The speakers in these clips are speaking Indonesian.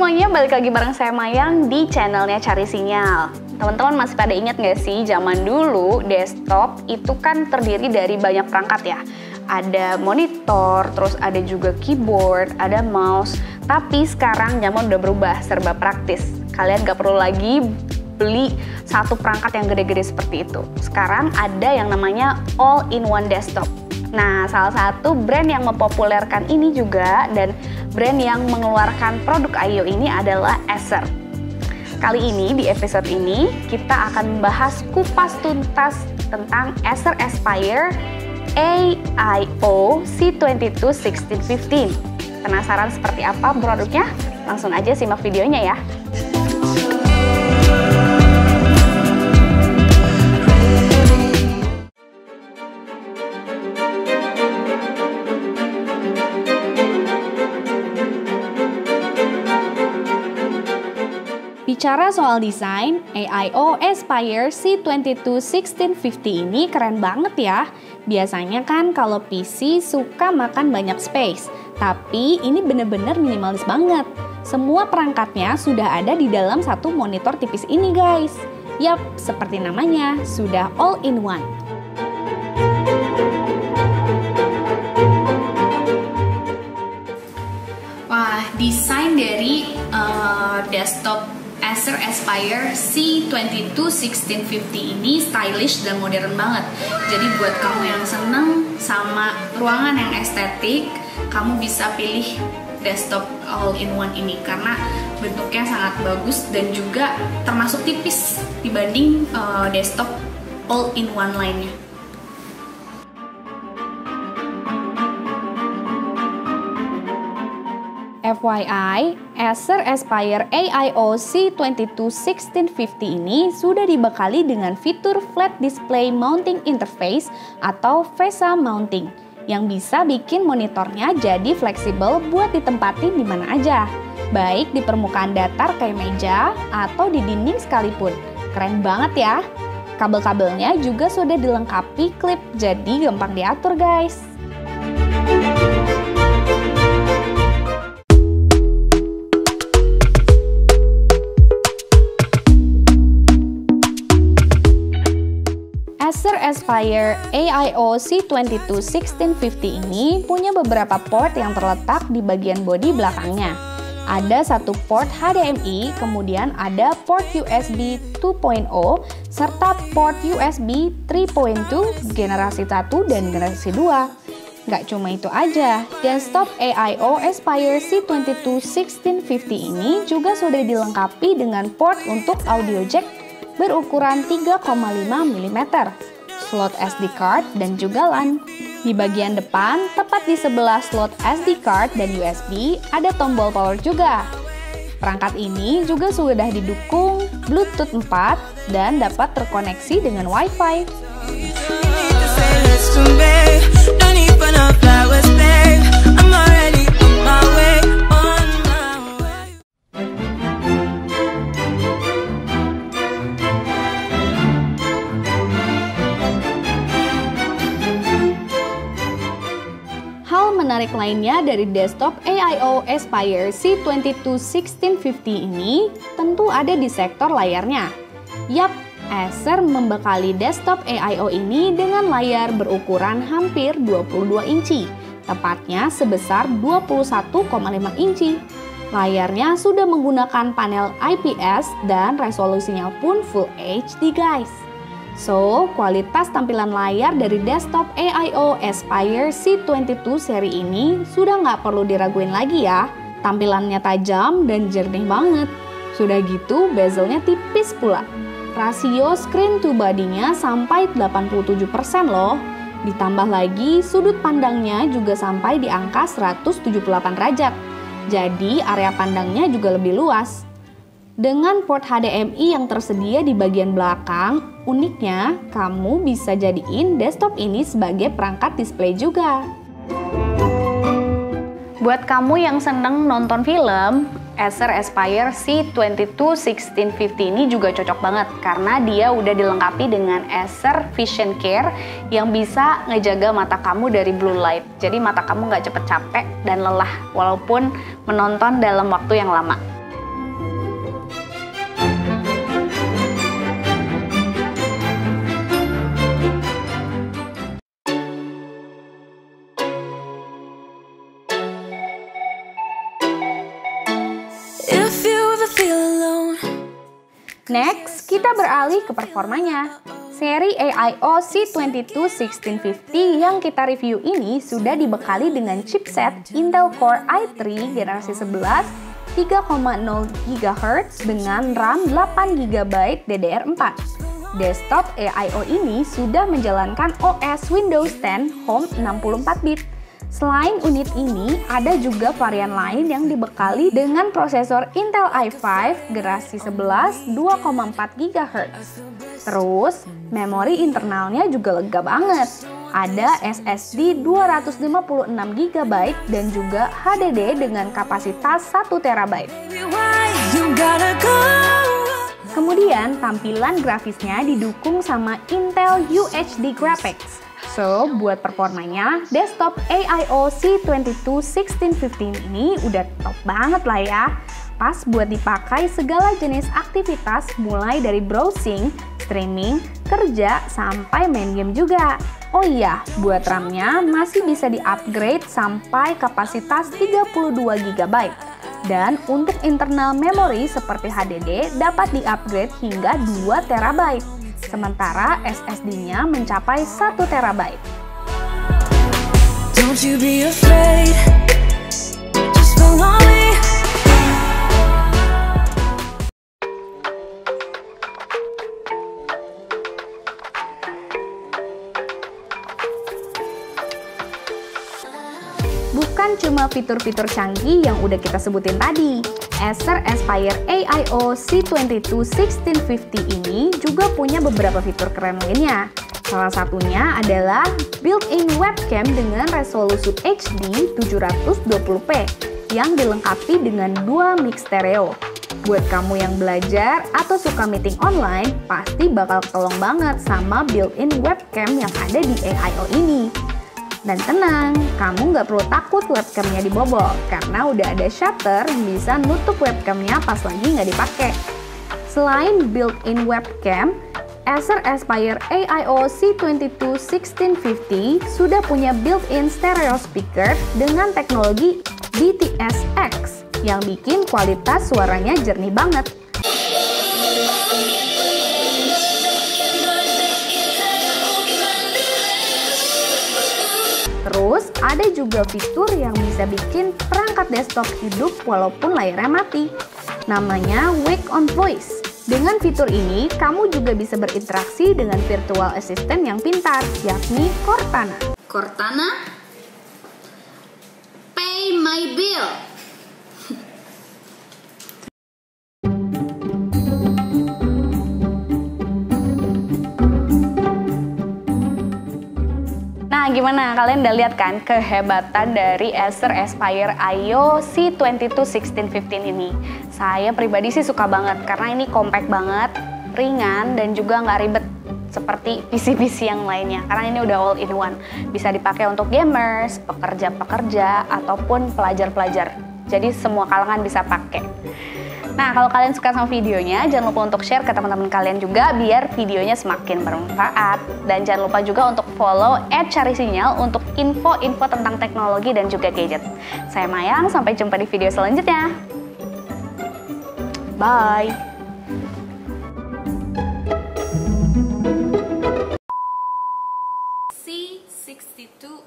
semuanya, balik lagi bareng saya Mayang di channelnya Cari Sinyal. Teman-teman masih pada ingat nggak sih, zaman dulu desktop itu kan terdiri dari banyak perangkat ya. Ada monitor, terus ada juga keyboard, ada mouse. Tapi sekarang zaman udah berubah, serba praktis. Kalian gak perlu lagi beli satu perangkat yang gede-gede seperti itu. Sekarang ada yang namanya all-in-one desktop. Nah, salah satu brand yang mempopulerkan ini juga dan brand yang mengeluarkan produk I/O ini adalah Acer. Kali ini, di episode ini, kita akan membahas kupas tuntas tentang Acer Aspire AIO C22 1615. Penasaran seperti apa produknya? Langsung aja simak videonya ya. Bicara soal desain, AIO Aspire C22 1650 ini keren banget ya. Biasanya kan kalau PC suka makan banyak space, tapi ini bener-bener minimalis banget. Semua perangkatnya sudah ada di dalam satu monitor tipis ini guys. Yap, seperti namanya, sudah all-in-one. Wah, desain dari desktop Acer Aspire C22 1650 ini stylish dan modern banget. Jadi buat kamu yang seneng sama ruangan yang estetik, kamu bisa pilih desktop all-in-one ini karena bentuknya sangat bagus dan juga termasuk tipis dibanding desktop all-in-one lainnya. FYI, Acer Aspire AIO C22 1650 ini sudah dibekali dengan fitur Flat Display Mounting Interface atau VESA Mounting yang bisa bikin monitornya jadi fleksibel buat ditempatin di mana aja, baik di permukaan datar kayak meja atau di dinding sekalipun. Keren banget ya! Kabel-kabelnya juga sudah dilengkapi klip, jadi gampang diatur guys. Acer Aspire AIO C22 1650 ini punya beberapa port yang terletak di bagian bodi belakangnya. Ada satu port HDMI, kemudian ada port USB 2.0, serta port USB 3.2 generasi 1 dan generasi 2. Nggak cuma itu aja, desktop AIO Aspire C22 1650 ini juga sudah dilengkapi dengan port untuk audio jack berukuran 3,5 mm, slot SD card, dan juga LAN. Di bagian depan, tepat di sebelah slot SD card dan USB, ada tombol power juga. Perangkat ini juga sudah didukung Bluetooth 4 dan dapat terkoneksi dengan Wi-Fi. Menarik lainnya dari desktop AIO Aspire C22 1650 ini tentu ada di sektor layarnya. Yap, Acer membekali desktop AIO ini dengan layar berukuran hampir 22 inci, tepatnya sebesar 21,5 inci. Layarnya sudah menggunakan panel IPS dan resolusinya pun Full HD guys. So, kualitas tampilan layar dari desktop AIO Aspire C22 seri ini sudah nggak perlu diraguin lagi ya. Tampilannya tajam dan jernih banget. Sudah gitu, bezelnya tipis pula. Rasio screen to body-nya sampai 87% loh. Ditambah lagi, sudut pandangnya juga sampai di angka 178 derajat. Jadi, area pandangnya juga lebih luas. Dengan port HDMI yang tersedia di bagian belakang, uniknya kamu bisa jadiin desktop ini sebagai perangkat display juga. Buat kamu yang seneng nonton film, Acer Aspire C22 1650 ini juga cocok banget karena dia udah dilengkapi dengan Acer Vision Care yang bisa ngejaga mata kamu dari blue light. Jadi mata kamu nggak cepet capek dan lelah walaupun menonton dalam waktu yang lama. Next, kita beralih ke performanya. Seri AIO C22-1650 yang kita review ini sudah dibekali dengan chipset Intel Core i3 generasi 11 3,0 GHz dengan RAM 8 GB DDR4. Desktop AIO ini sudah menjalankan OS Windows 10 Home 64-bit. Selain unit ini, ada juga varian lain yang dibekali dengan prosesor Intel i5 generasi 11 2,4 GHz. Terus, memori internalnya juga lega banget. Ada SSD 256 GB dan juga HDD dengan kapasitas 1 TB. Kemudian, tampilan grafisnya didukung sama Intel UHD Graphics. So, buat performanya, desktop AIO C22-1650 ini udah top banget lah ya. Pas buat dipakai segala jenis aktivitas mulai dari browsing, streaming, kerja, sampai main game juga. Oh iya, buat RAM-nya masih bisa di-upgrade sampai kapasitas 32 GB. Dan untuk internal memory seperti HDD dapat di-upgrade hingga 2 TB. Sementara SSD-nya mencapai 1 TB. Don't you be afraid. Just follow me. Bukan cuma fitur-fitur canggih yang udah kita sebutin tadi, Acer Aspire AIO C22-1650 ini juga punya beberapa fitur keren lainnya. Salah satunya adalah built-in webcam dengan resolusi HD 720p yang dilengkapi dengan 2 mic stereo. Buat kamu yang belajar atau suka meeting online, pasti bakal ketolong banget sama built-in webcam yang ada di AIO ini. Dan tenang, kamu nggak perlu takut webcamnya dibobol, karena udah ada shutter bisa nutup webcamnya pas lagi nggak dipakai. Selain built-in webcam, Acer Aspire AIO C22-1650 sudah punya built-in stereo speaker dengan teknologi DTS-X yang bikin kualitas suaranya jernih banget. Terus, ada juga fitur yang bisa bikin perangkat desktop hidup walaupun layarnya mati. Namanya Wake on Voice. Dengan fitur ini, kamu juga bisa berinteraksi dengan virtual assistant yang pintar, yakni Cortana. Cortana, pay my bill. Nah, gimana? Kalian udah lihat kan kehebatan dari Acer Aspire AIO C22-1650 ini? Saya pribadi sih suka banget karena ini compact banget, ringan, dan juga nggak ribet seperti PC-PC yang lainnya. Karena ini udah all in one. Bisa dipakai untuk gamers, pekerja-pekerja, ataupun pelajar-pelajar. Jadi semua kalangan bisa pakai. Nah, kalau kalian suka sama videonya, jangan lupa untuk share ke teman-teman kalian juga biar videonya semakin bermanfaat. Dan jangan lupa juga untuk follow @carisinyal untuk info-info tentang teknologi dan juga gadget. Saya Mayang, sampai jumpa di video selanjutnya. Bye! C62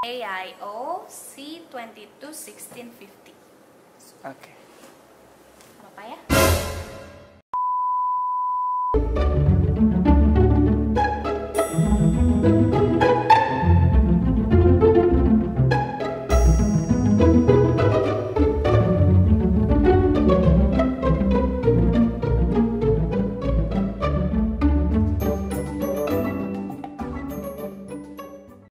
AIO C22-1650. Okay.